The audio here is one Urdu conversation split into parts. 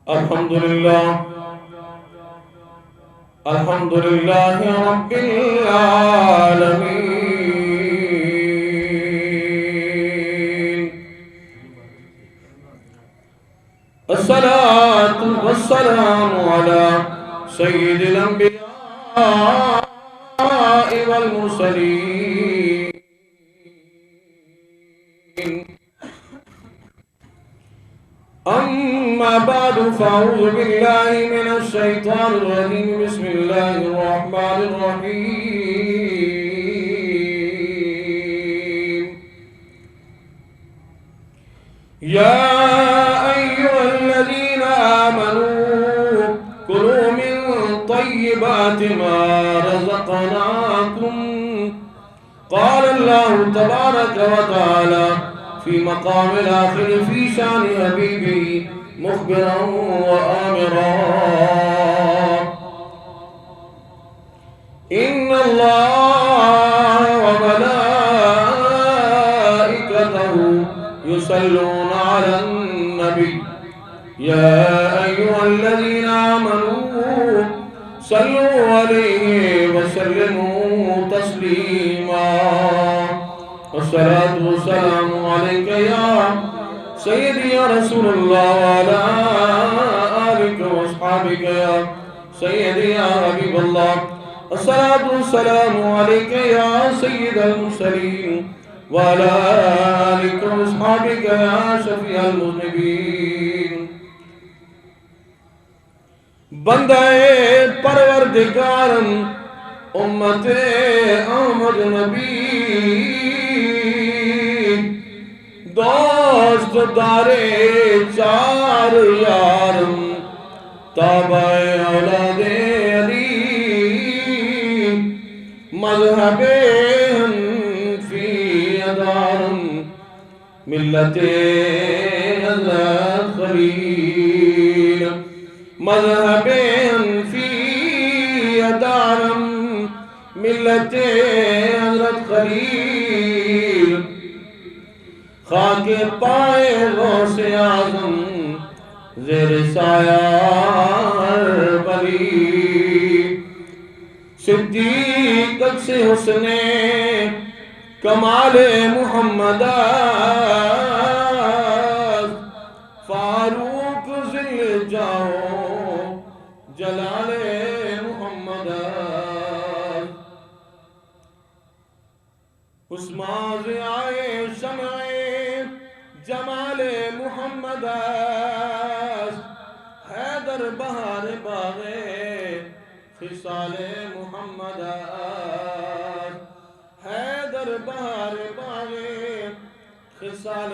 الحمد لله رب العالمين. الصلاة والسلام على سيد الأنبياء والمرسلين. أما بعد فأعوذ بالله من الشيطان الرجيم. بسم الله الرحمن الرحيم. يا أيها الذين آمنوا كلوا من طيبات ما رزقناكم. قال الله تبارك وتعالى في مقام الآخر في شان حبيبه مخبرا وآمرا: إن الله وملائكته يصلون على النبي يا أيها الذين آمنوا صلوا عليه وسلموا تسليما. والصلاة والسلام عليك يا سيدي يا رسول الله وعلى آلك وأصحابك يا سيدي يا حبيب الله. الصلاة والسلام عليك يا سيد المرسلين وعلى آلك وأصحابك يا شفيع المذنبين. بندہ پروردگارم امت احمد نبی، دوست دارے چار یارم تابع اولاد علی، مذہب حنفی ادارم ملت حضرت خلیل، مذہب حنفی ادارم ملت حضرت خلیل. خاک پائے غوث اعظم زیر سایہ بلی، صدیق سے حسن کمال محمد، فاروق ذل جاؤ جلال محمد، عثمان آئے شمع جمال محمد، حیدر بہار باغ خصال محمد، حیدر بہار باغ خصال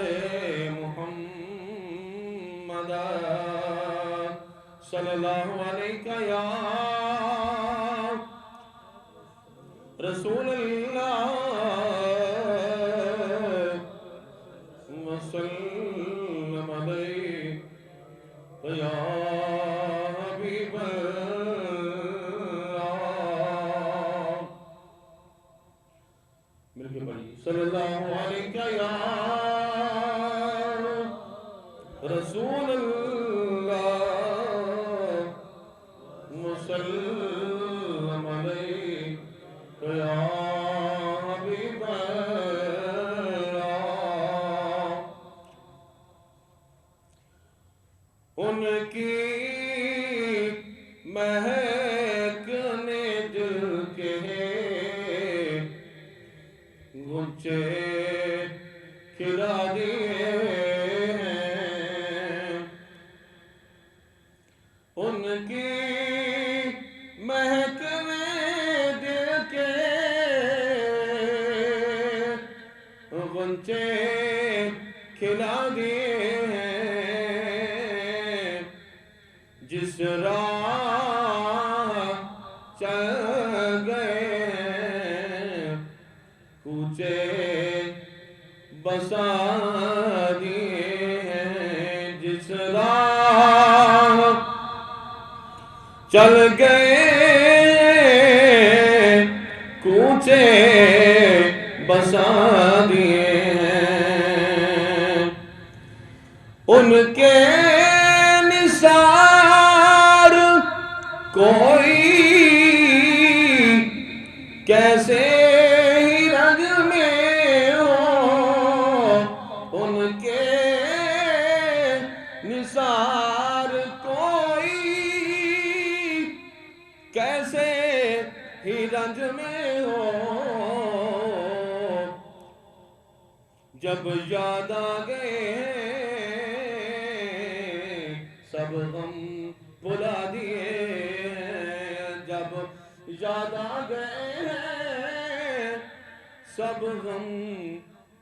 محمد. صلی اللہ علیہ یا رسول اللہ وسلم علیہ یا حبیب اللہ. مل کے پڑھیے صلی اللہ علیہ یا رسول اللہ وسلم علیہ یا حبیب اللہ. ان کی مہک نے دل کے گنچے کھلا دیے ہیں، ان کی مہک نے دل کے گنچے کھلا دیے ہیں. جس راہ چل گئے کوچے بسا دیے ہیں. جس راہ چل گئے کوچے بسا دیے ہیں. ان کے نثار کوئی کیسے ہی رنگ میں ہو ان کے نثار کوئی کیسے ہی رنج میں ہو جب یاد آ گئے سب غم بھلا دیے جب یاد آ گئے سب غم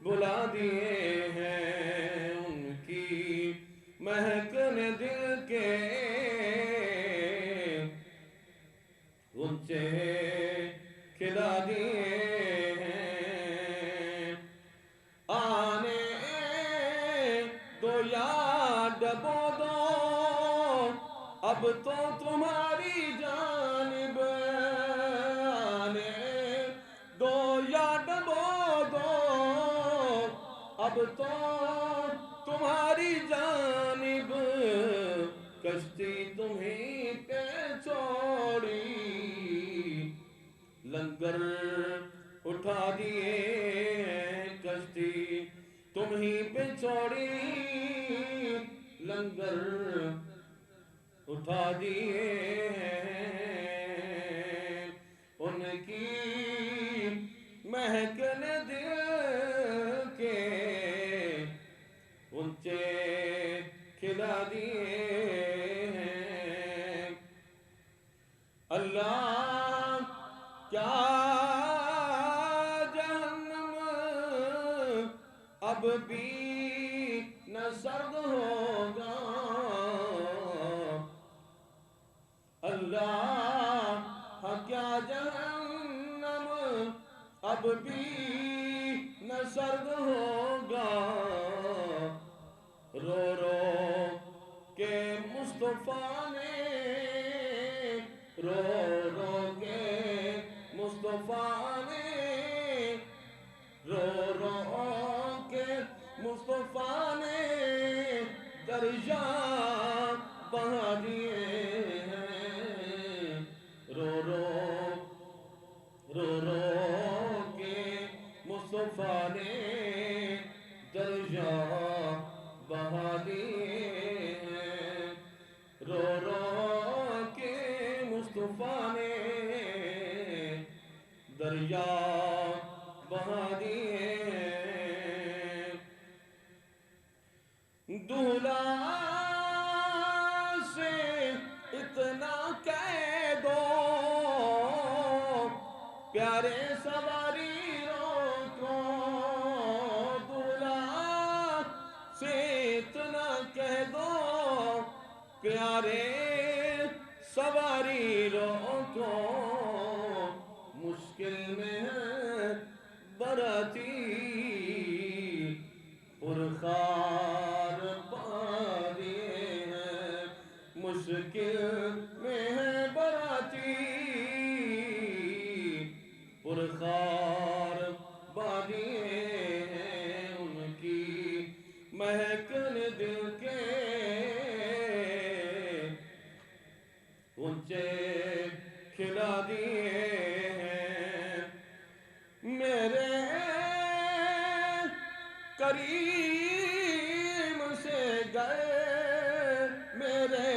بھلا دیے ہیں ان کی مہک نے دل کے غنچے کھلا دیے ہیں آنے دو یا ڈبو دو اب تو تمہاری جانب آنے دو یا ڈبو دو اب تو تمہاری جانب کشتی تمہیں پہ چھوڑی لنگر اٹھا دیے کشتی تمہیں پہ چھوڑی لنگر اٹھا دیے ان کی مہک نے دل کے غنچے کھلا دیے ہیں اللہ کیا جہنم اب بھی نہ سرد ہوگا اللہ کیا جہنم اب بھی نہ سرد ہوگا رو رو کے مصطفیٰ نے رو رو کے مصطفیٰ نے رو رو کے مصطفیٰ نے درجہ بڑھا دیے ہیں رو رو کے مصطفیٰ نے درجہ بڑھا دیے ہیں رو رو کے مصطفیٰ نے درجہ بڑھا دیے دولہا سے اتنا کہہ دو پیارے سواری روکو دولہا سے اتنا کہہ دو پیارے سواری روکو مشکل میں ہے براتی پرخار باری ہے مشکل میں ہے براتی پرخار باری ہیں ان کی مہک نے دل کے غنچے کھلا دیے ہیں میرے کریم سے گئے میرے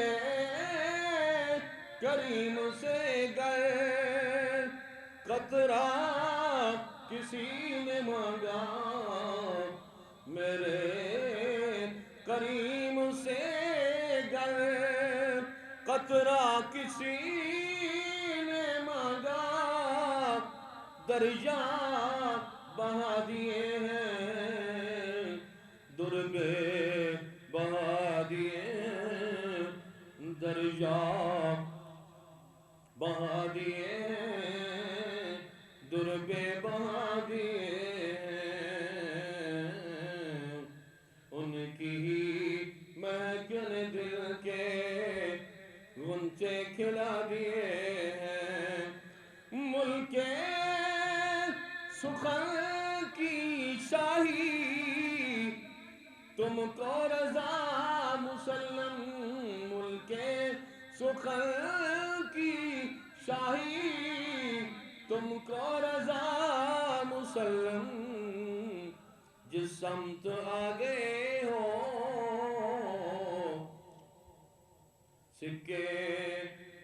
کریم سے گئے قطرہ کسی نے مانگا میرے کریم سے گئے قطرہ کسی نے مانگا دریا بہا دیے ہیں دربے بہا دیے ہیں دریا بہا دیے ہیں دربے بہا دیے ہیں ان کی ہی مہک نے دل کے غنچے کھلا دیے ہیں ملک سخن کی شاہی تم کو رضا مسلم ملک سخن کی چاہی تم کو رضا مسلم جس سمت آگے ہو سکے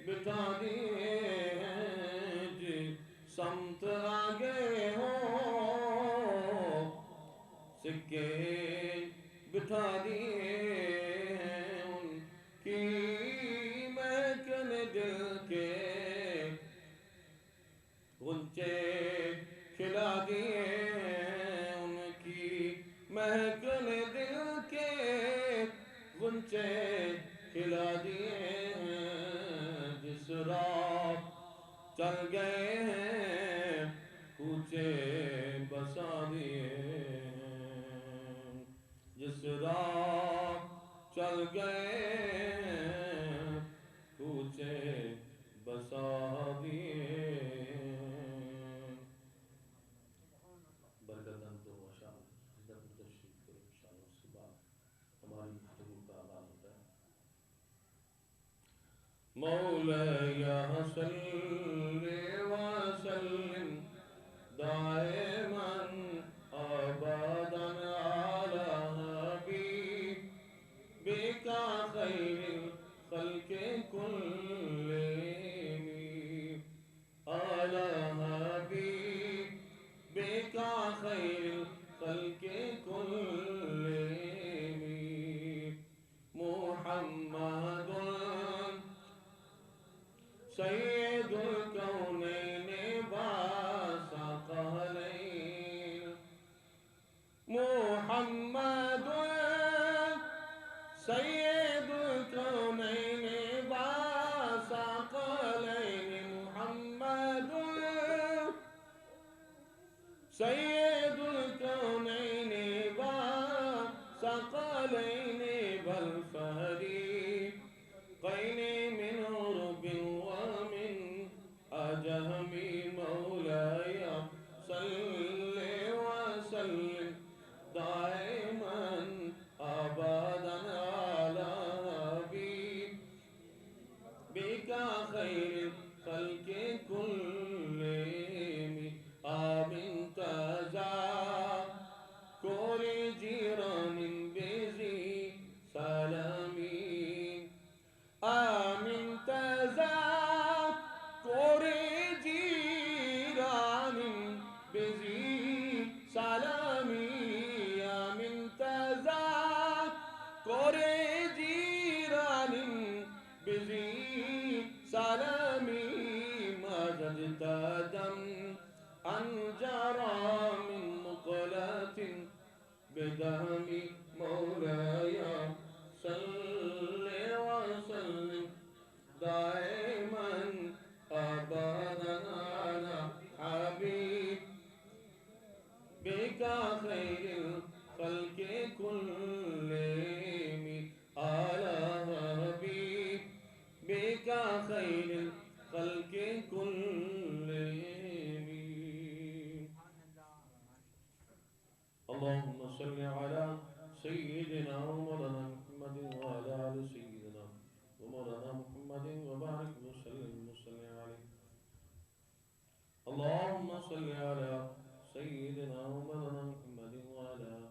بٹھا دیے ہیں جس سمت آگے ہو سکے بٹھا دیے ہیں ان کی محکن دل کے غنچے کھلا دیے ہیں ان کی محکن دل کے غنچے کھلا دیے ہیں جس راہ چل گئے ہیں کوچے بسا دیے ہیں جس راہ چل گئے ہیں کوچے بسا دیے برکتاً تو ماشاءاللہ جدہ پر تشریف کرو انشاءاللہ اس کے بعد ہماری گفتگو کا آغاز ہوتا ہے مولاي صل وسلم دائما ابدا على حبيبك خير الخلق كلهم على حبيبك خير الخلق كلهم محمد سید الکونین باسقلین محمد سید الکونین باسقلین محمد سید الکونین باسقلین بالفریقین من عرب ومن عجم مولاي صل وسلم دائما ابدا على حبيبك خير الخلق كلهم آمن تذاكر جيران بذي سلامي آمن تذاكر جيران بذي سلامي آمن تذاكر جيران بذي سلامي ما زدت دم أنجرى من مقلة بدم مولاي صل وسلم دائما ابدا على حبيبك خير الخلق كلهم على حبيبك خير الخلق كلهم اللهم صل على سيدنا ومولانا محمد وعلى آل سيدنا ومولانا محمد وبارك وسلم عليه اللهم صل على سيدنا ومولانا محمد وعلى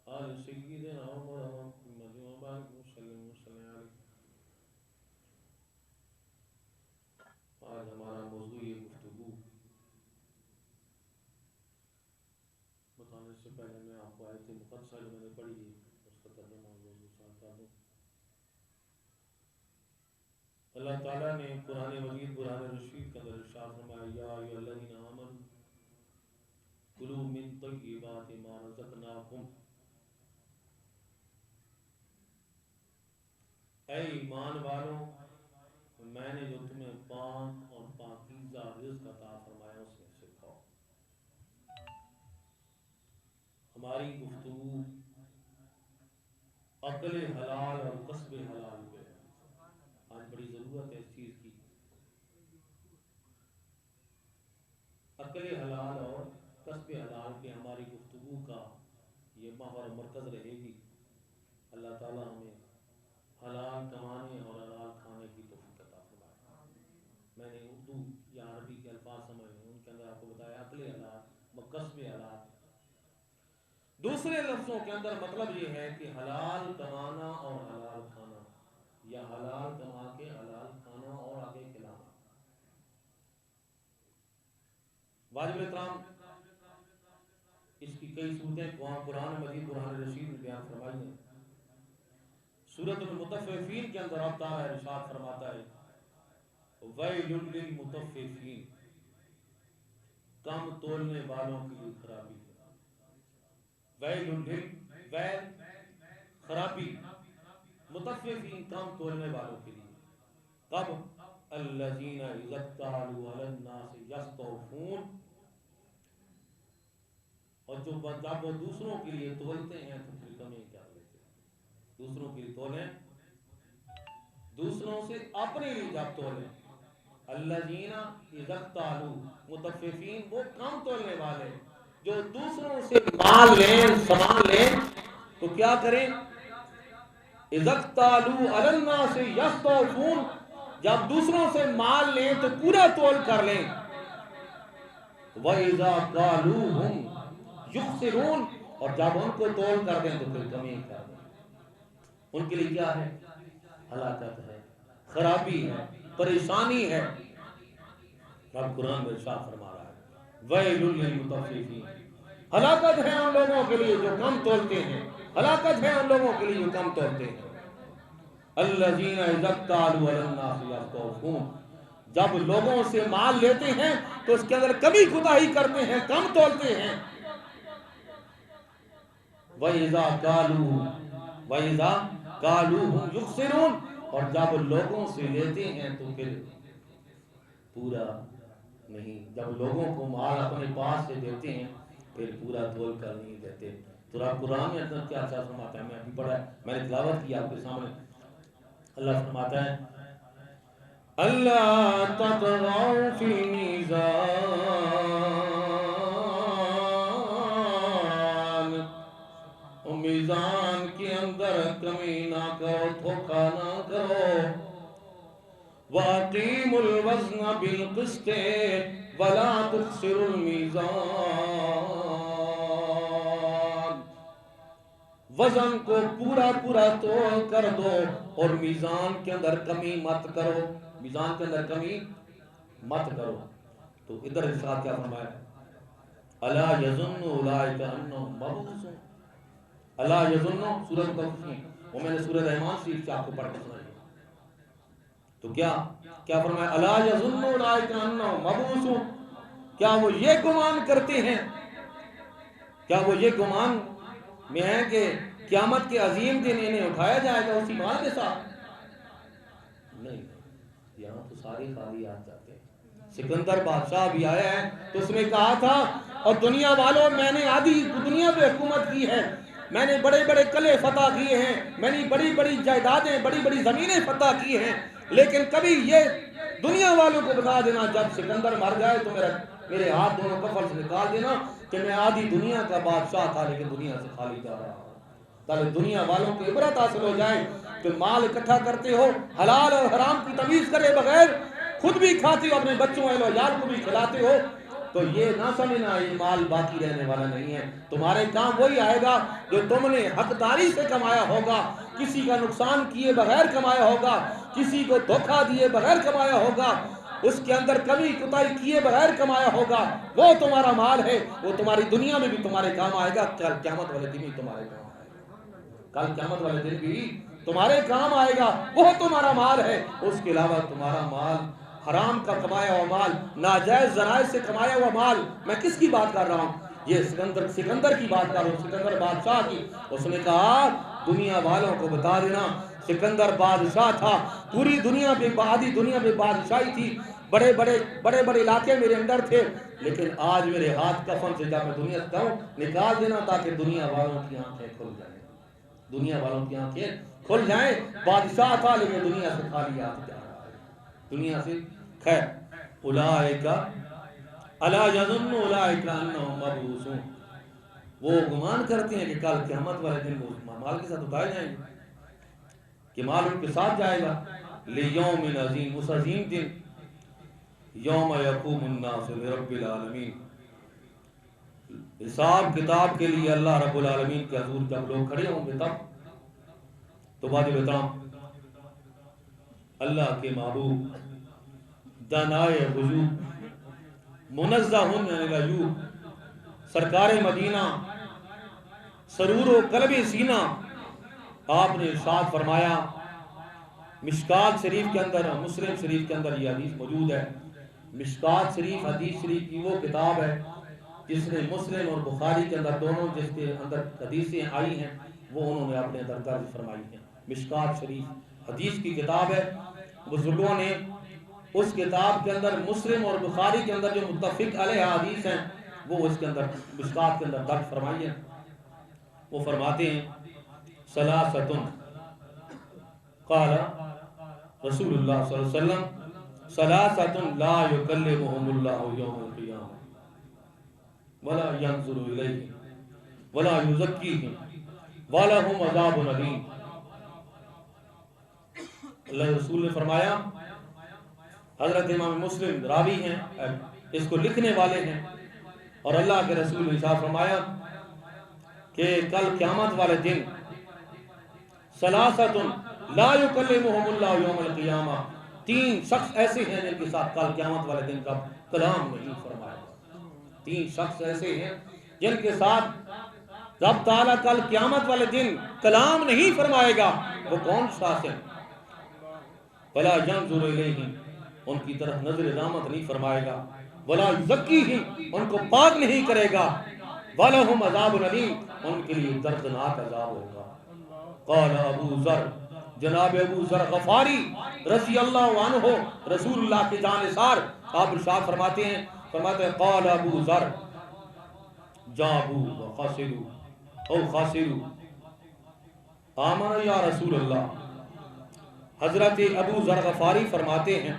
آل سيدنا ومولانا محمد وبارك وسلم عليه آج ہمارا موضوع یہ گفتگو بتانے سے پہلے میں آپ کو آیت مقدسہ جو میں نے پڑھی ہے اس کا ترجمہ موضوع چاہتا ہوں اللہ تعالیٰ نے قرآن مجید قرآن رشید کا اندر ارشاد فرمایا یا ایھا الذین آمنوا کلوا من طیبات ما رزقناکم اے ایمان والوں میں نے جو تمہیں پاک اور پاکیزہ رزق عطا فرمایا اس میں سے کھاؤ ہماری گفتگو عقل حلال اور کسب حلال پہ ہے آج بڑی ضرورت ہے اس چیز کی عقل حلال اور کسب حلال پہ ہماری گفتگو کا یہ محور مرکز رہے گی اللہ تعالیٰ ہمیں حلال کمانے اور حلال کھانے کی توفیق عطا فرمائے میں نے اردو دوسرے لفظوں کے اندر مطلب یہ ہے کہ حلال کمانا اور حلال کھانا، یا حلال کما کے حلال کھانا اور آگے کھلانا۔ واجب احترام اس کی کئی صورتیں قرآن مجید قرآن رشید میں بیان فرمائی ہیں۔ سورۃ المطففین کے اندر اللہ تعالیٰ ارشاد فرماتا ہے ویل للمطففین، کم تولنے والوں کے لیے خرابی ہے۔ ویل خرابی، مطففین کم تولنے والوں کے لیے۔ کب؟ الذین اذا اکتالوا علی الناس یستوفون، اور جب وہ دوسروں کے لیے تولتے ہیں تو پھر کمی کر لیتے ہیں۔ دوسروں کے لیے تولیں، دوسروں سے اپنے لیے جب تولیں۔ الذین اذا اکتالوا، مطففین وہ کم تولنے والے جو دوسروں سے مال لیں سامان لیں تو کیا کریں؟ اذا اکتالوا علی الناس یستوفون، جب دوسروں سے مال لیں تو پورا تول کر لیں۔ وَإِذَا قَالُوهُمْ یخسرون، اور جب ان کو تول کر دیں تو پھر کمی کر دیں۔ ان کے لیے کیا ہے؟ ہلاکت ہے، خرابی ہے، پریشانی ہے۔ رب قرآن میں ارشاد فرما رہا ہے ویل للمطففین، ہلاکت ہے ان لوگوں کے لیے جو کم تولتے ہیں، ہلاکت ہے ان لوگوں کے لیے جو کم تولتے ہیں۔ الذین اذا اکتالوا علی الناس یستوفون، جب لوگوں سے مال لیتے ہیں تو اس کے اندر کمی کوتاہی کرتے ہیں، کم تولتے ہیں۔ وَإِذَا قَالُوهُمْ يُخْسِرُونَ، اور جب لوگوں سے لیتے ہیں تو پھر پورا نہیں، جب لوگوں کو مال اپنے پاس سے دیتے ہیں پھر پورا تول کر نہیں دیتے۔ تو رب قرآن میں اندر کیا اچھا فرماتا ہے، میں ابھی پڑھا ہے، میں نے تلاوت کی آپ کے سامنے۔ اللہ فرماتا ہے اللہ تطغوا فی المیزان، میزان کے اندر کمی نہ کرو، دھوکہ نہ کرو۔ وَأَقِيمُوا الْوَزْنَ بِالْقِسْطِ وَلَا تُخْسِرُوا الْمِيزَانَ، وزن کو پورا پورا تول کر دو اور میزان کے اندر کمی مت کرو، میزان کے اندر کمی مت کرو۔ تو ادھر ارشاد کیا فرمایا؟ الا یظن اولئک انہم مبعوثون، الا یظن، سورۃ مطففین، وہ میں نے سورۃ رحمان شریف سے آپ کو پڑھ کے سنائی۔ تو کیا فرمایا؟ الا یظن اولئک انہم مبعوثون، کیا وہ یہ گمان کرتے ہیں، کیا وہ یہ گمان میں ہے کہ قیامت کے عظیم دن انہیں اٹھایا جائے گا اسی مال کے ساتھ؟ نہیں، یہاں تو سارے خالی ہاتھ جاتے ہیں۔ سکندر بادشاہ بھی آیا ہے تو اس نے کہا تھا اور دنیا والوں میں نے آدھی دنیا پہ حکومت کی ہے، میں نے بڑے بڑے قلعے فتح کیے ہیں، میں نے بڑی بڑی جائیدادیں بڑی بڑی زمینیں فتح کی ہیں، لیکن کبھی یہ دنیا والوں کو بتا دینا جب سکندر مر جائے تو میرے ہاتھ دونوں کفن سے نکال دینا کہ میں آدھی دنیا کا بادشاہ تھا لیکن دنیا سے خالی جا رہا ہوں، تاکہ دنیا والوں کو عبرت حاصل ہو جائے کہ مال اکٹھا کرتے ہو، حلال اور حرام کی تمیز کرے بغیر خود بھی کھاتے ہو، اپنے بچوں اہل و عیال کو بھی کھلاتے ہو، تو یہ نہ سمجھنا یہ مال باقی رہنے والا نہیں ہے۔ تمہارے کام وہی آئے گا جو تم نے حقداری سے کمایا ہوگا، کسی کا نقصان کیے بغیر کمایا ہوگا، کسی کو دھوکہ دیے بغیر کمایا ہوگا، اس کے اندر کمی کوتاہی کیے بغیر کمایا ہوگا، وہ تمہارا مال ہے، وہ تمہاری دنیا میں بھی تمہارے کام آئے گا، کل قیامت والے دن بھی تمہارے کام آئے گا، کل قیامت والے دن بھی تمہارے کام آئے گا، وہ تمہارا مال ہے۔ اس کے علاوہ تمہارا مال حرام کا کمایا ہوا مال، ناجائز ذرائع سے کمایا ہوا مال، میں کس کی بات کر رہا ہوں؟ یہ سکندر کی بات کر رہا ہوں، سکندر بادشاہ کی۔ اس نے کہا دنیا والوں کو بتا دینا سکندر بادشاہ تھا، پوری دنیا پہ آدھی دنیا پہ بادشاہی تھی، بڑے بڑے علاقے میرے اندر تھے، لیکن آج میرے ہاتھ کفن سے جب میں دنیا سے جاؤں نکال دینا تاکہ دنیا والوں کی آنکھیں کھل جائیں، دنیا والوں کی آنکھیں کھل جائیں۔ بادشاہ تھا لیکن دنیا سے خالی ہاتھ جا رہا ہے، دنیا سے خیر۔ اولئک الا یظن اولئک انہم مبعوثون، وہ گمان کرتے ہیں کہ کل قیامت والے دن وہ مال کے ساتھ اٹھائے جائیں گے، کہ مال ان کے ساتھ جائے گا۔ لیوم عظیم، اس عظیم دن، یوم یقوم الناس لرب العالمین، حساب کتاب کے لیے اللہ رب العالمین کے حضور جب لوگ کھڑے ہوں گے تب تو واجب احترام اللہ کے محبوب دانائے وجود منزہ عن العیوب سرکار مدینہ سرور و قلب سینہ آپ نے ارشاد فرمایا، مشکات شریف کے اندر، مسلم شریف کے اندر یہ حدیث موجود ہے۔ مشکات شریف حدیث شریف کی وہ کتاب ہے جس نے مسلم اور بخاری کے اندر دونوں جس کے اندر حدیثیں آئی ہیں وہ انہوں نے اپنے اندر درج فرمائی ہیں۔ مشکات شریف حدیث کی کتاب ہے، بزرگوں نے اس کتاب کے اندر مسلم اور بخاری کے اندر جو متفق علیہ حدیث ہیں وہ اس کے اندر مشکات کے اندر درج فرمائی ہے۔ وہ فرماتے ہیں ثلاثۃ قال رسول اللہ صلی اللہ علیہ وسلم ثلاثۃ لا یکلمہم اللہ یوم القیامہ ولا ينظر الیہم ولا یزکیہم ولہم عذاب علیم۔ اللہ رسول نے فرمایا، حضرت امام مسلم راوی ہیں، اس کو لکھنے والے ہیں، اور اللہ کے رسول نے ارشاد فرمایا کہ کل قیامت والے دن ثلاثۃ لا یکلمہم اللہ یوم القیامہ، تین شخص ایسے ہیں جن کے ساتھ کل قیامت والے دن کا کلام نہیں فرمائے گا۔ تین شخص ایسے ہیں جن کے ساتھ رب تعالیٰ کل قیامت والے دن کلام نہیں فرمائے گا۔ وہ کون شخص ہیں؟ ولا ينظر الیہم، ان کی طرف نظر رحمت نہیں فرمائے گا، ولا یزکیہم، ان کو پاک نہیں کرے گا، ولہم عذاب علیم، ان کے لیے دردناک عذاب ہوگا۔ قال ابو ذر، جناب ابو ذر غفاری رضی اللہ عنہ رسول اللہ کے جانثار، آپ ارشاد فرماتے ہیں قال ابو ذر جابوا وخسروا او خسروا آمن یا رسول اللہ۔ حضرت ابو ذر غفاری فرماتے ہیں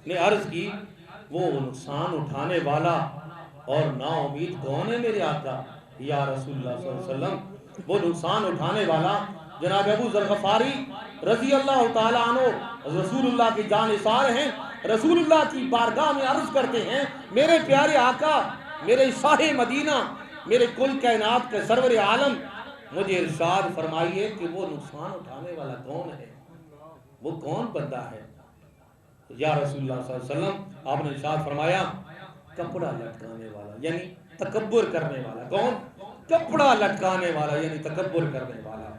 نے عرض کی، وہ نقصان اٹھانے والا اور نا امید کون ہے میرے آقا یا رسول اللہ صلی اللہ علیہ وسلم؟ وہ نقصان اٹھانے والا جناب ابو ذر غفاری رضی اللہ تعالیٰ عنہ رسول اللہ کی جانثار ہیں، رسول اللہ کی بارگاہ میں عرض کرتے ہیں، میرے پیارے آقا، میرے شاہ مدینہ، میرے کل کائنات کے سرور عالم، مجھے ارشاد فرمائیے کہ وہ نقصان اٹھانے والا کون ہے، وہ کون بندہ ہے یا رسول اللہ صلی اللہ علیہ وسلم؟ آپ نے ارشاد فرمایا کپڑا لٹکانے والا، یعنی تکبر کرنے والا۔ کون؟ کپڑا لٹکانے والا یعنی تکبر کرنے والا،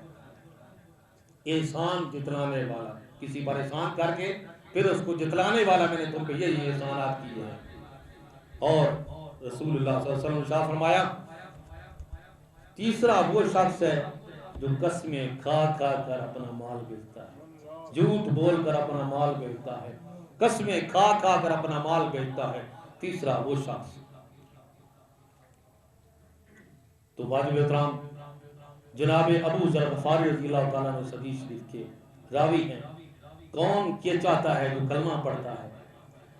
احسان جتلانے والا، کسی پر احسان کر کے پھر اس کو جتلانے والا، میں نے تم پہ یہی احسانات کیے ہیں۔ اور رسول اللہ صلی اللہ علیہ وسلم نے ارشاد فرمایا تیسرا وہ شخص ہے جو قسمیں کھا کھا کر اپنا مال بیچتا ہے، جھوٹ بول کر اپنا مال بیچتا ہے، قسمیں کھا کھا کر اپنا مال بیچتا ہے، تیسرا وہ شخص۔ تو واجب احترام جناب ابو ذر غفاری رضی اللہ تعالیٰ نے حدیث شریف کے راوی ہیں۔ کون یہ چاہتا ہے جو کلمہ پڑھتا ہے،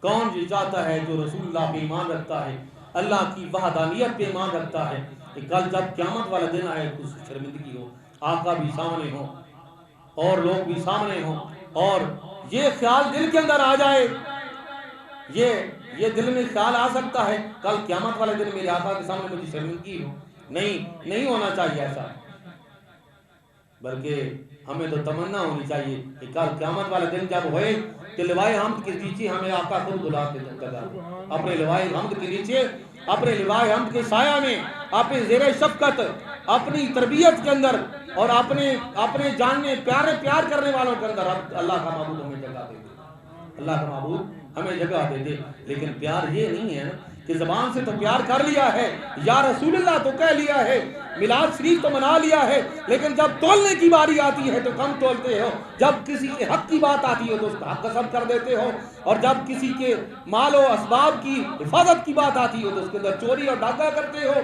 کون یہ چاہتا ہے جو رسول اللہ پہ ایمان رکھتا ہے، اللہ کی وحدانیت پہ ایمان رکھتا ہے کہ کل جب قیامت والا دن آئے تو اس کی شرمندگی ہو، آقا بھی سامنے ہو اور لوگ بھی سامنے ہوں، اور یہ خیال دل کے اندر آ جائے، یہ دل میں خیال آ سکتا ہے کل قیامت والے دن میرے آقا کے سامنے مجھے شرمندگی ہو۔ نہیں ہونا چاہیے ایسا، بلکہ ہمیں تو تمنا ہونی چاہیے کہ کل قیامت والا دن جب ہوئے کہ لوائے حمد کے نیچے ہمیں آقا خود بلا کے جگہ، اپنے لوائے حمد کے نیچے، اپنے لوائے حمد کے سایہ میں، اپنے زیر شفقت، اپنی تربیت کے اندر اور اپنے جاننے پیار کرنے والوں کے اندر اللہ کا معبود ہمیں جگہ دے دے، اللہ کا معبود ہمیں جگہ دے دے۔ لیکن پیار یہ نہیں ہے کہ زبان سے تو پیار کر لیا ہے، یا رسول اللہ تو کہہ لیا ہے، میلاد شریف تو منا لیا ہے، لیکن جب تولنے کی باری آتی ہے تو کم تولتے ہو، جب کسی کے حق کی بات آتی ہے تو اس کا حق قسم کر دیتے ہو، اور جب کسی کے مال و اسباب کی حفاظت کی بات آتی ہے تو اس کے اندر چوری اور ڈاکہ کرتے ہو۔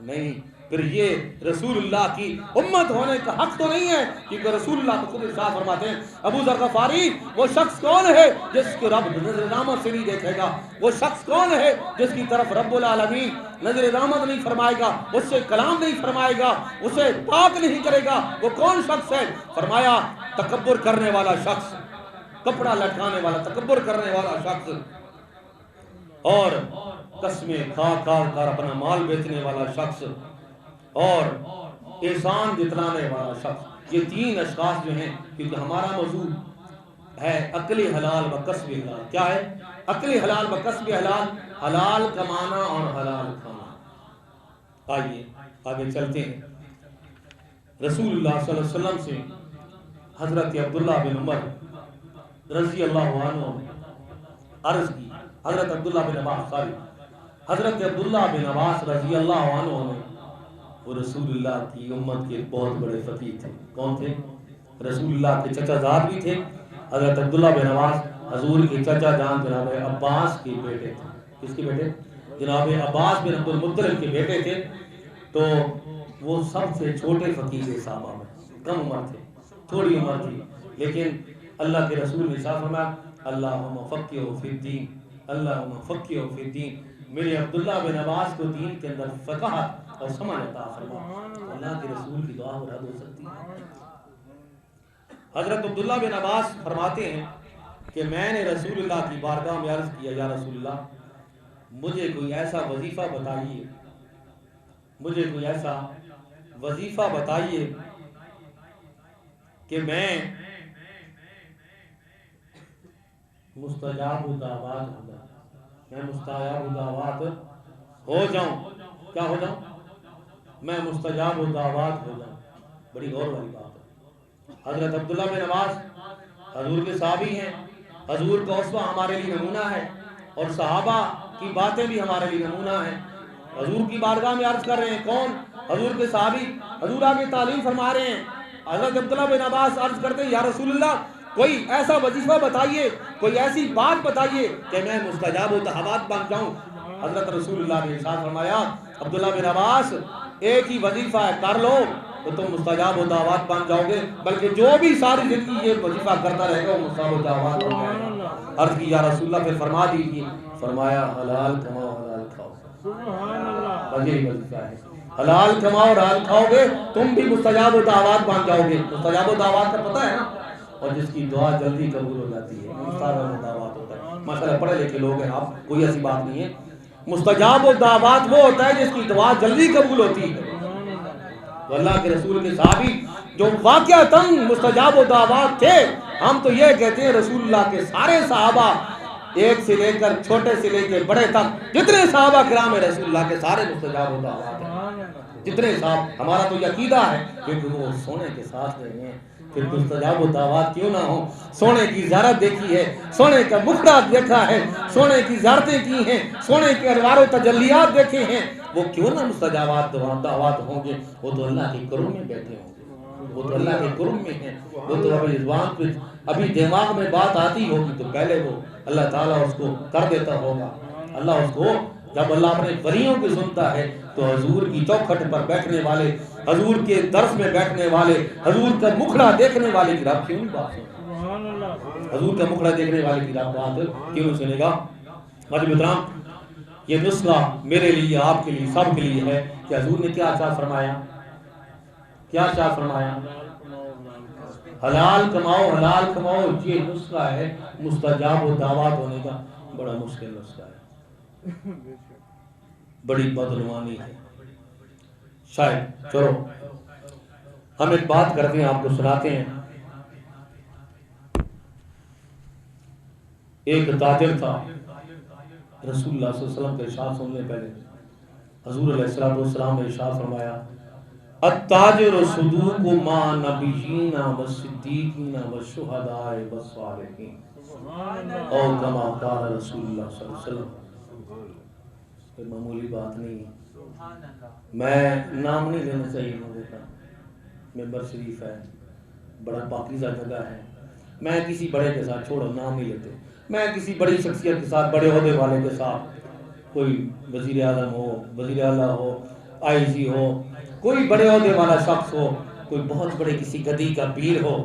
نہیں، پھر یہ رسول اللہ کی امت ہونے کا حق تو نہیں ہے، کیونکہ رسول اللہ کو خود ارشاد فرماتے ہیں ابو ذر غفاری، وہ شخص کون ہے جس کو رب نظر رحمت سے نہیں دیکھے گا؟ وہ شخص کون ہے جس کی طرف رب العالمین نظر رحمت نہیں فرمائے گا، اس سے کلام نہیں فرمائے گا، اسے پاک نہیں کرے گا؟ وہ کون شخص ہے؟ فرمایا تکبر کرنے والا شخص، کپڑا لٹکانے والا، تکبر کرنے والا شخص۔ اور قسمیں کھا کھا کر اپنا مال بیچنے والا شخص اور احسان جتلانے والا شخص، یہ تین اشخاص جو ہیں، کیونکہ ہمارا موضوع ہے عقل حلال و کسب حلال. کیا ہے؟ عقل حلال و کسب حلال، حلال کمانا اور حلال کھانا. آئیے آگے چلتے ہیں. رسول اللہ صلی اللہ علیہ وسلم سے حضرت عبداللہ بن عمر رضی اللہ عنہ عرض کی، حضرت عبداللہ بن عباس حضرت عبداللہ بن عباس رضی اللہ عنہ نے، وہ رسول اللہ کی امت کے بہت بڑے فقیہ تھے. کون تھے؟ رسول اللہ کے چچا زاد بھی تھے. حضرت عبداللہ بن عباس حضور کے چچا جان جناب عباس کے بیٹے تھے. کس کے بیٹے؟ جناب عباس بن عبد المطلب کے بیٹے تھے. تو وہ سب سے چھوٹے فقیہ تھے صحابہ میں، کم عمر تھے، تھوڑی عمر تھی، لیکن اللہ کے رسول نے صاحب فرمایا اللہم فقہہ فی الدین، اللہم فقہہ فی الدین. میرے عبداللہ بن عباس کو دین کے اندر فقاہت اور سمجھ عطا فرما. اللہ کے رسول کی دعا مراد ہو سکتی ہے. حضرت عبداللہ بن عباس فرماتے ہیں کہ میں نے رسول اللہ کی بارگاہ میں عرض کیا، یا رسول اللہ مجھے کوئی ایسا وظیفہ بتائیے، مجھے کوئی ایسا وظیفہ بتائیے کہ میں مستجاب الدعوات ہو جاؤں، میں مستجاب الدعوات ہو جاؤں. کیا ہو جاؤں؟ میں مستجاب الدعوات ہو جاؤں. بڑی غور والی بات ہے. حضرت عبداللہ بن عباس حضور کے صحابی ہیں، حضور کا اسوہ ہمارے لیے نمونہ ہے، اور صحابہ کی باتیں بھی ہمارے لیے نمونہ ہیں. حضور کی بارگاہ میں عرض کر رہے ہیں، کون؟ حضور کے صحابی. حضور آگے تعلیم فرما رہے ہیں. حضرت عبداللہ بن عباس عرض کرتے ہیں، یا رسول اللہ کوئی ایسا وظیفہ بتائیے، کوئی ایسی بات بتائیے کہ میں مستجاب الدعوات بن جاؤں. حضرت رسول اللہ نے ارشاد فرمایا عبداللہ بن عباس ایک ہی وظیفہ ہے، کر لو تو تم مستجاب الدعوات بن جاؤ گے، بلکہ جو بھی ساری زندگی یہ وظیفہ کرتا رہے گا وہ مستجاب الدعوات ہو جائے گا. عرض کی یا رسول اللہ، پھر فرما دیجیے. فرمایا حلال کماؤ حلال کھاؤ. یہی وظیفہ ہے، حلال کماؤ اور حلال کھاؤ گے تم بھی مستجاب الدعوات بن جاؤ گے. مستجاب الدعوات کا پتہ ہے نا، اور جس کی دعا جلدی قبول ہو جاتی ہے مستجاب الدعوات ہوتا ہے. ماشاءاللہ پڑھے لکھے لوگ ہیں آپ، کوئی ایسی بات نہیں ہے. مستجاب الدعوات وہ ہوتا ہے جس کی دعا جلدی قبول ہوتی ہے. تو اللہ کے رسول کے صحابی جو واقعتاً مستجاب الدعوات تھے، ہم تو یہ کہتے ہیں رسول اللہ کے سارے صحابہ، ایک سے لے کر چھوٹے سے لے کے بڑے تک جتنے صحابہ کرام ہیں رسول اللہ کے سارے مستجاب الدعوات ہیں. جتنے صاحب، ہمارا تو یہ عقیدہ ہے کیونکہ وہ سونے کے ساتھ رہے ہیں، پھر مستجاب الدعوات کیوں نہ ہو. سونے کی زیارت دیکھی ہے، سونے کا مکھڑا دیکھا ہے، سونے کی زیارتیں کی ہیں، سونے کے انوار و تجلیات دیکھے ہیں، وہ کیوں نہ مستجابات دعوات ہوں گے. وہ تو اللہ کے کرم میں بیٹھے ہوں گے، وہ تو اللہ کے کرم میں ہیں. وہ تو ابھی زبان پہ ابھی دماغ میں بات آتی ہوگی تو پہلے وہ اللہ تعالیٰ اس کو کر دیتا ہوگا. اللہ اس کو جب اللہ اپنے ولیوں کو سنتا ہے تو حضور کی چوکھٹ پر بیٹھنے والے، حضور کے درس میں بیٹھنے والے، حضور کا مکھڑا دیکھنے والے کی رات کیوں نہیں بات سنے؟ حضور کا مکھڑا دیکھنے والے کی رات بات کیوں نہیں سنے گا؟ محترم، یہ نسخہ میرے لیے، آپ کے لیے، سب کے لیے ہے کہ حضور نے کیا ارشاد فرمایا؟ کیا ارشاد فرمایا؟ حلال کماؤ حلال کماؤ. یہ نسخہ ہے مستجاب الدعوات ہونے کا. بڑا مشکل نسخہ ہے، بڑی بدعنوانی ہے شاید. چلو ہم ایک بات کرتے ہیں، آپ کو سناتے ہیں. ایک تاجر تھا، رسول اللہ صلی اللہ علیہ وسلم کے ارشاد سننے پہلے حضور علیہ السلام نے ارشاد فرمایا التاجر صدوق مع نبیین والصدیقین والشہداء والصالحین، او کما قال رسول اللہ صلی اللہ علیہ وسلم. کوئی معمولی بات نہیں ہے. میں نام نہیں لینا چاہیے مجھے کا، ممبر شریف ہے، بڑا پاکیزہ جگہ ہے. میں کسی بڑے کے ساتھ، چھوڑو نام نہیں لیتے، میں کسی بڑی شخصیت کے ساتھ، بڑے عہدے والے کے ساتھ، کوئی وزیر اعظم ہو، وزیر اعلیٰ ہو، آئی جی ہو، کوئی بڑے عہدے والا شخص ہو، کوئی بہت بڑے کسی گدی کا پیر ہو،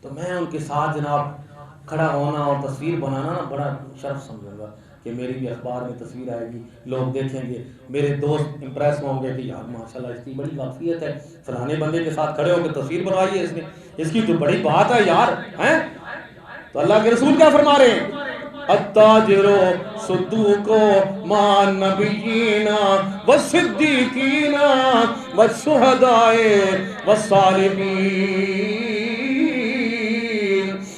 تو میں ان کے ساتھ جناب کھڑا ہونا اور تصویر بنانا نا بڑا شرف سمجھوں گا کہ میری بھی اخبار میں تصویر آئے گی، لوگ دیکھیں گے، میرے دوست امپریس ہوں گے کہ یار ماشاءاللہ اس کی بڑی واقفیت ہے، فلانے بندے کے ساتھ کھڑے ہو کے تصویر بنوائی ہے اس نے، اس کی تو بڑی بات ہے یار ہیں. تو اللہ کے رسول کیا فرما رہے ہیں؟ التاجرو صدوقو مع نبیینا والصدیقینا والشہدائے والصالحین.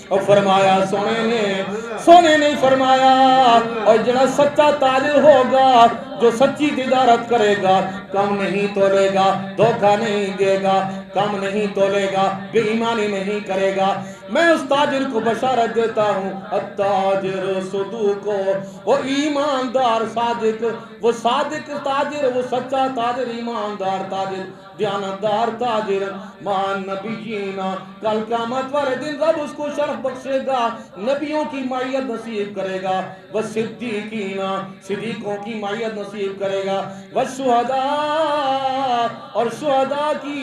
اور فرمایا سونے نے فرمایا اور جڑا سچا تاجر ہوگا جو سچی تجارت کرے گا کم نہیں تولے گا دھوکہ نہیں دے گا کم نہیں تولے گا بے ایمانی نہیں کرے گا. میں اس تاجر کو بشارت دیتا ہوں التاجر صدوق وہ ایماندار صادق وہ صادق تاجر وہ سچا تاجر ایماندار تاجر دیانتدار تاجر مان نبیینا کل قیامت والے دن رب اس کو شرف بخشے گا نبیوں کی معیت نصیب کرے گا والصدیقینا صدیقوں کی معیت نصیب کرے گا والشہداء اور شہداء کی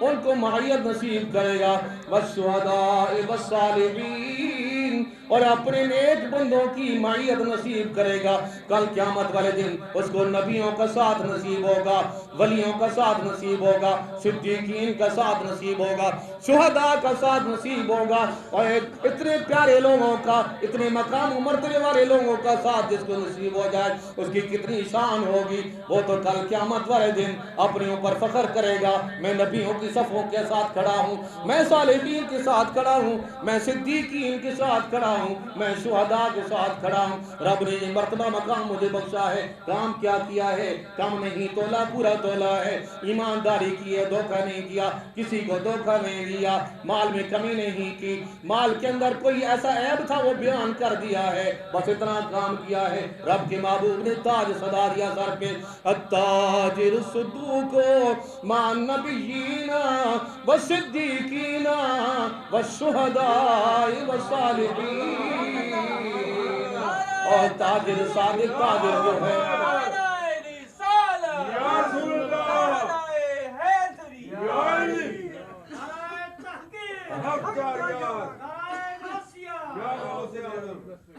ان کو معیت نصیب کرے گا والشہداء والصالحین اور اپنے نیک بندوں کی معیت نصیب کرے گا. کل قیامت والے دن اس کو نبیوں کا ساتھ نصیب ہوگا ولیوں کا ساتھ نصیب ہوگا صدیقین کا ساتھ نصیب ہوگا شہداء کا ساتھ نصیب ہوگا اور اتنے پیارے لوگوں کا اتنے مقام و مرتبے والے لوگوں کا ساتھ جس کو نصیب ہو جائے اس کی کتنی شان ہوگی. وہ تو کل قیامت والے دن اپنے اوپر فخر کرے گا میں نبیوں کی صفوں کے ساتھ کھڑا ہوں میں صالحین کے ساتھ کھڑا ہوں میں صدیقین کے ساتھ کھڑا ہوں میں شہداء کے ساتھ کھڑا ہوں. رب نے یہ مرتبہ مقام مجھے بخشا ہے کام کیا کیا ہے کم نہیں تولا پورا تولا ہے ایمانداری کی ہے دھوکہ نہیں کیا کسی کو دھوکہ نہیں دیا مال میں کمی نہیں کی مال کے اندر کوئی ایسا عیب تھا وہ بیان کر دیا ہے بس اتنا کام کیا ہے. رب کے محبوب نے تاج صدا دیا سر پہ التاجر الصدوق مع النبیین والصدیقین والشہداء والصالحین. اور تاجر صادق تاجر جو ہے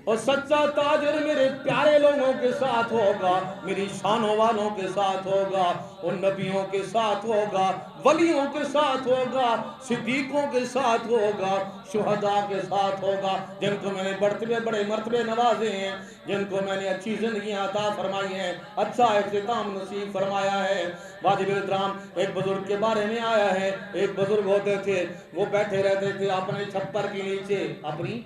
اور سچا تاجر میرے پیارے لوگوں کے ساتھ ہوگا میری شانوں والوں کے ساتھ ہوگا ان نبیوں کے ساتھ ہوگا ولیوں کے ساتھ ہوگا صدیقوں کے ساتھ ہوگا شہداء کے ساتھ ہوگا جن کو میں نے بڑے مرتبے نوازے ہیں جن کو میں نے اچھی زندگیاں عطا فرمائی ہیں اچھا اختتام نصیب فرمایا ہے. واجب احترام ایک بزرگ کے بارے میں آیا ہے ایک بزرگ ہوتے تھے وہ بیٹھے رہتے تھے اپنے چھپر کے نیچے اپنی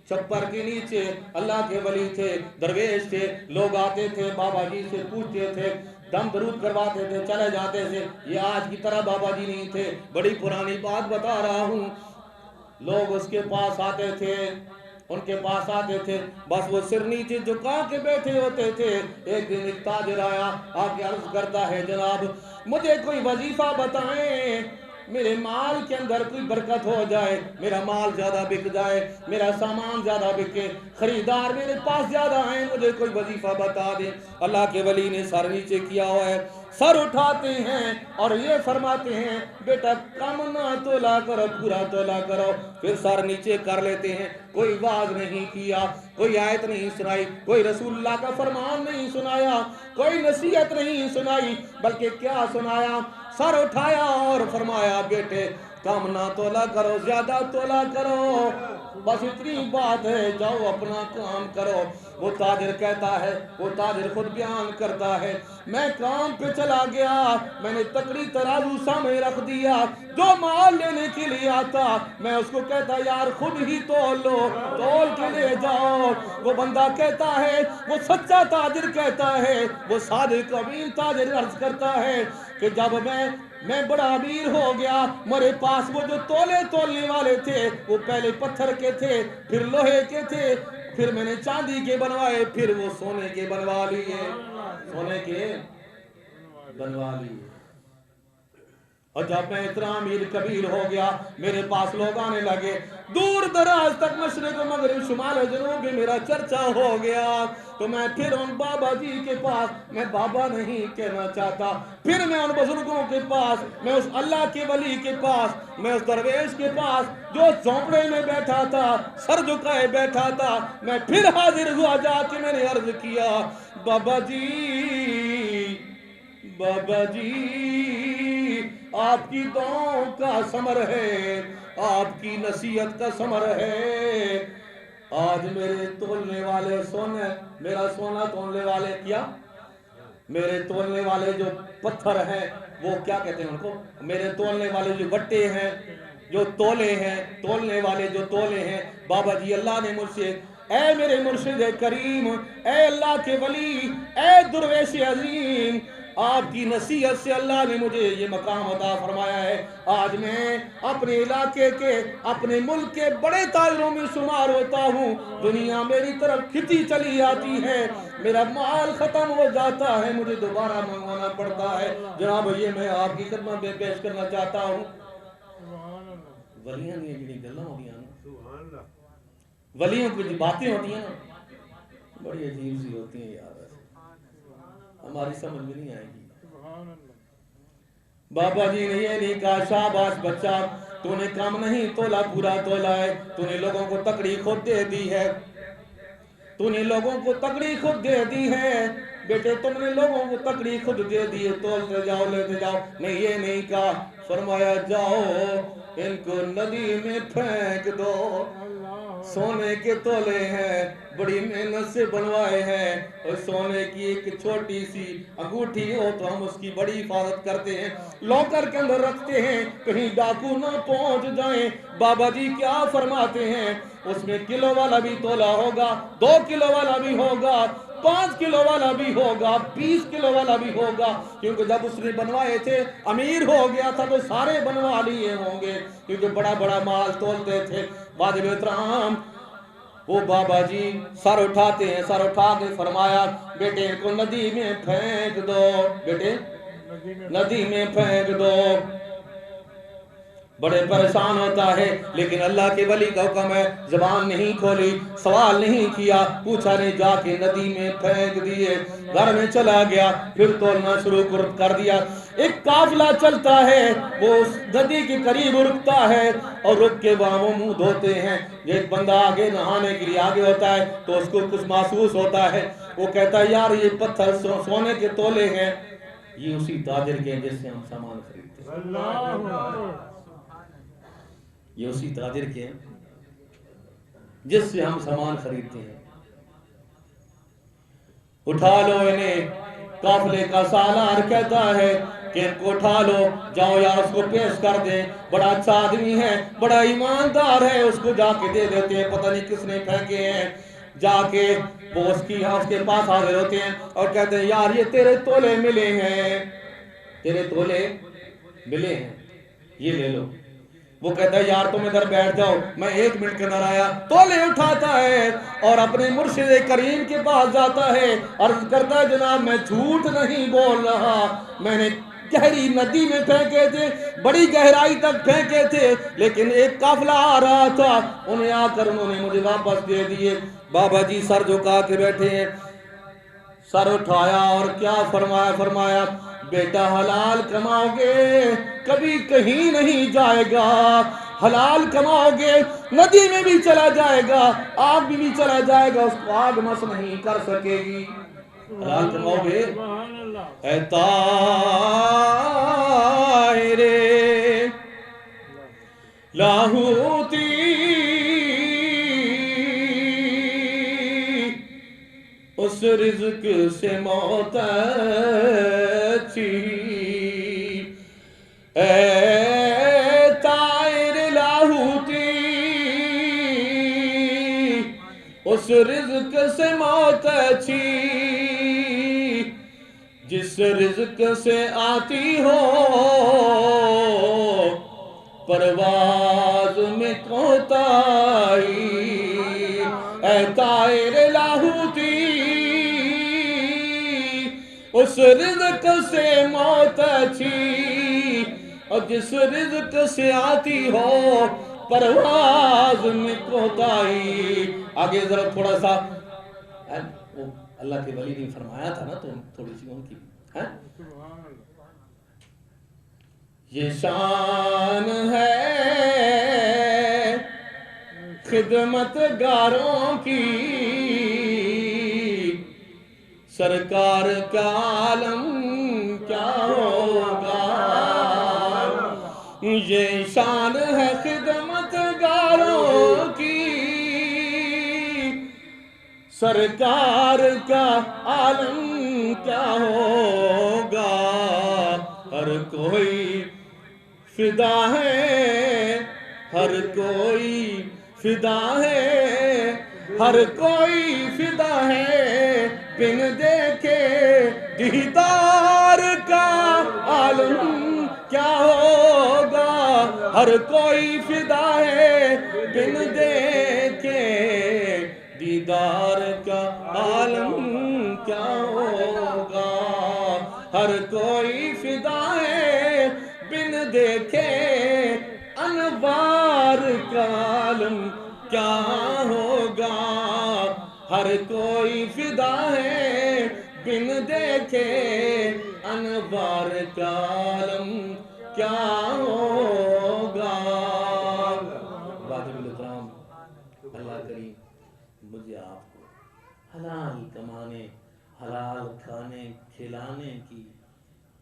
چھپر کے نیچے اللہ کے ولی تھے درویش تھے لوگ آتے تھے بابا جی سے پوچھتے تھے دم درود کرواتے تھے چلے جاتے تھے. یہ آج کی طرح بابا جی نہیں تھے بڑی پرانی بات بتا رہا ہوں. لوگ اس کے پاس آتے تھے ان کے پاس آتے تھے بس وہ سر نیچے جھکا کے بیٹھے ہوتے تھے. ایک دن ایک تاجر آیا آ کے عرض کرتا ہے جناب مجھے کوئی وظیفہ بتائیں میرے مال کے اندر کوئی برکت ہو جائے میرا مال زیادہ بک جائے میرا سامان زیادہ بکے خریدار میرے پاس زیادہ ہیں مجھے کوئی وظیفہ بتا دیں. اللہ کے ولی نے سر نیچے کیا ہوا ہے سر اٹھاتے ہیں اور یہ فرماتے ہیں بیٹا کم نہ تولا کرو پورا تولا کرو. پھر سر نیچے کر لیتے ہیں. کوئی واز نہیں کیا کوئی آیت نہیں سنائی کوئی رسول اللہ کا فرمان نہیں سنایا کوئی نصیحت نہیں سنائی بلکہ کیا سنایا سر اٹھایا اور فرمایا بیٹے کم نہ تولا کرو زیادہ تولا کرو بس اتنی بات ہے جاؤ اپنا کام کرو. وہ تاجر کہتا ہے وہ تاجر خود بیان کرتا ہے میں کام پہ چلا گیا میں نے تکڑی ترازو سامنے رکھ دیا جو مال لینے کے لیے آتا میں اس کو کہتا یار خود ہی تول لو تول کے لے جاؤ. وہ بندہ کہتا ہے وہ سچا تاجر کہتا ہے وہ صادق امین تاجر عرض کرتا ہے کہ جب میں بڑا امیر ہو گیا میرے پاس وہ جو تولنے والے تھے وہ پہلے پتھر کے تھے پھر لوہے کے تھے پھر میں نے چاندی کے بنوائے پھر وہ سونے کے بنوا لیے سونے کے بنوا لیے. اور جب میں اتنا امیر کبیر ہو گیا میرے پاس لوگ آنے لگے دور دراز تک مشرق مغرب شمال جنوب بھی میرا چرچا ہو گیا تو میں پھر ان بابا جی کے پاس میں بابا نہیں کہنا چاہتا پھر میں ان بزرگوں کے پاس میں اس اللہ کے ولی کے پاس میں اس درویش کے پاس جو جھونپڑے میں بیٹھا تھا سر جھکائے بیٹھا تھا میں پھر حاضر ہوا جا کے میں نے عرض کیا بابا جی آپ کی دعاؤں کا ثمر ہے آپ کی نصیحت کا ثمر ہے آج میرے تولنے والے سونے، میرا سونا تولنے والے کیا، میرے تولنے والے جو پتھر ہیں وہ کیا کہتے ہیں ان کو، میرے تولنے والے جو بٹے ہیں، جو تولے ہیں، تولنے والے جو تولے ہیں، بابا جی اللہ نے مجھ سے، اے میرے مرشد کریم، اے اللہ کے ولی، اے درویش عظیم، آپ کی نصیحت سے اللہ نے مجھے یہ مقام عطا فرمایا ہے۔ آج میں اپنے علاقے کے، اپنے ملک کے بڑے تاجروں میں شمار ہوتا ہوں، دنیا میری طرف کھچی چلی آتی ہے، میرا مال ختم ہو جاتا ہے، مجھے دوبارہ منگوانا پڑتا ہے۔ جناب یہ میں آپ کی خدمت میں پیش کرنا چاہتا ہوں، ولیاں دی جڑی گلاں ہوندیاں نا، ولیوں کی جو باتیں ہوتی ہیں نا، بڑی عجیب سی ہوتی ہیں یار، ہماری سمجھ میں نہیں آئے گی۔ بابا جی نے یہ نہیں کہا شاباش بچہ، تو نے کام نہیں تولا پورا تولا ہے، تو نے لوگوں کو تکڑی خود دے دی ہے، تو نے لوگوں کو تکڑی خود دے دی ہے، بیٹے تم نے لوگوں کو تکڑی خود دے دی ہے، تولتے جاؤ لیتے جاؤ، نہیں یہ نہیں کہا، فرمایا جاؤ ان کو ندی میں پھینک دو، سونے کے تولے ہیں، بڑی محنت سے بنوائے ہیں، اور سونے کی ایک چھوٹی سی انگوٹھی ہو تو ہم اس کی بڑی حفاظت کرتے ہیں، لاکر کے اندر رکھتے ہیں، کہیں ڈاکو نہ پہنچ جائیں۔ بابا جی کیا فرماتے ہیں، اس میں کلو والا بھی تولا ہوگا، 2 کلو والا بھی ہوگا، 5 کلو والا بھی ہوگا، 20 کلو والا بھی ہوگا، کیونکہ جب اس نے بنوائے تھے امیر ہو گیا تھا تو سارے بنوا لیے ہوں گے، کیونکہ بڑا بڑا مال تولتے تھے۔ واجب احترام وہ بابا جی سر اٹھاتے ہیں، سر اٹھا کے فرمایا بیٹے کو ندی میں پھینک دو، بیٹے ندی میں پھینک دو۔ بڑے پریشان ہوتا ہے، لیکن اللہ کے ولی کا حکم ہے، زبان نہیں کھولی، سوال نہیں کیا، پوچھا نہیں، جا کے ندی میں پھینک دیے، گھر میں چلا گیا، پھر تولنا شروع کر دیا۔ ایک قافلہ چلتا ہے، وہ اس ندی کے قریب رکتا ہے، اور رک کے وہاں وہ منہ دھوتے ہیں، ایک بندہ آگے نہانے کے لیے آگے ہوتا ہے تو اس کو کچھ محسوس ہوتا ہے، وہ کہتا ہے یار یہ پتھر سونے کے تولے ہیں، یہ اسی تاجر کے ہیں جس سے ہم سامان خریدتے ہیں، یہ اسی تاجر کے ہیں جس سے ہم سامان خریدتے ہیں، اٹھا لو انہیں۔ قافلے کا سالار کہتا ہے کہ ان کو اٹھا لو، جاؤ یار اس کو پیش کر دیں، بڑا اچھا آدمی ہے، بڑا ایماندار ہے، اس کو جا کے دے دیتے ہیں، پتہ نہیں کس نے پھینکے ہیں۔ جا کے وہ اس کے پاس حاضر ہوتے ہیں اور کہتے ہیں یار یہ تیرے تولے ملے ہیں، تیرے تولے ملے ہیں، یہ لے لو۔ وہ کہتا ہے یار تم ادھر بیٹھ جاؤ، میں 1 منٹ کے اندر آیا۔ تولے اٹھاتا ہے اور اپنے مرشد کریم کے پاس جاتا ہے، عرض کرتا ہے جناب میں جھوٹ نہیں بول رہا، میں نے گہری ندی میں پھینکے تھے، بڑی گہرائی تک پھینکے تھے، لیکن ایک قافلہ آ رہا تھا، انہیں آ کر انہوں نے مجھے واپس دے دیے۔ بابا جی سر جھکا کے بیٹھے ہیں، سر اٹھایا اور کیا فرمایا، فرمایا بیٹا حلال کماؤ گے کبھی کہیں نہیں جائے گا، حلال کماؤ گے ندی میں بھی چلا جائے گا، آگ میں بھی چلا جائے گا، اس کو آگ مس نہیں کر سکے گی۔ حلال کماؤ گے اے طائر لاہوتی، اس رزق سے موت اچھی، اے طائر لاہوتی، اس رزق سے موت اچھی، جس رزق سے آتی ہو پرواز میں کوتاہی، اے طائر لاہوتی، اس رزق سے موت اچھی، اور جس رزق سے آتی ہو پرواز میں کوتاہی۔ آگے ذرا تھوڑا سا وہ اللہ کے ولی نے فرمایا تھا نا، تو تھوڑی سی ان کی یہ شان ہے خدمت گاروں کی، سرکار کا عالم کیا ہوگا، یہ شان ہے خدمت گاروں کی، سرکار کا عالم کیا ہوگا، ہر کوئی فدا ہے، ہر کوئی فدا ہے، ہر کوئی فدا ہے، بن دیکھے دیدار کا عالم کیا ہوگا، ہر کوئی فدا ہے، بن دیکھے دیدار کا عالم کیا ہوگا، ہر کوئی فدا ہے، بن دیکھے انوار کا عالم کیا ہوگا، ہر کوئی فدا ہے، بن دیکھے انوار کا عالم کیا ہوگا۔ واجب الاحترام اللہ کریم مجھے آپ کو حلال کمانے، حلال کھانے کھلانے کی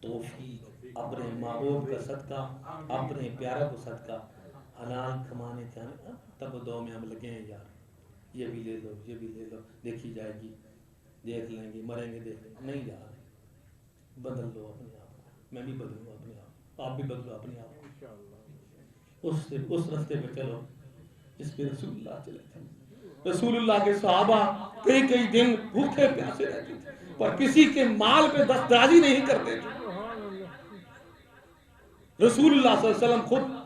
توفیق، اپنے محبوب کا صدقہ، اپنے پیارا کو صدقہ، حلال کمانے کھانے۔ تب دو میں ہم لگے ہیں یار، یہ بھی لے لو، یہ بھی لے لو، دیکھی جائے گی، دیکھ لیں گے، مریں گے دیکھ لیں گے، نہیں یار، بدل لو اپنے آپ کو، میں بھی بدلوں اپنے آپ، آپ بھی بدلو اپنے آپ کو، اس رستے پہ چلو جس پہ رسول اللہ چلے تھے۔ رسول اللہ کے صحابہ کئی کئی دن بھوکے پیاسے رہتے تھے، پر کسی کے مال پہ دسترازی نہیں کرتے تھے۔ رسول اللہ صلی اللہ علیہ وسلم خود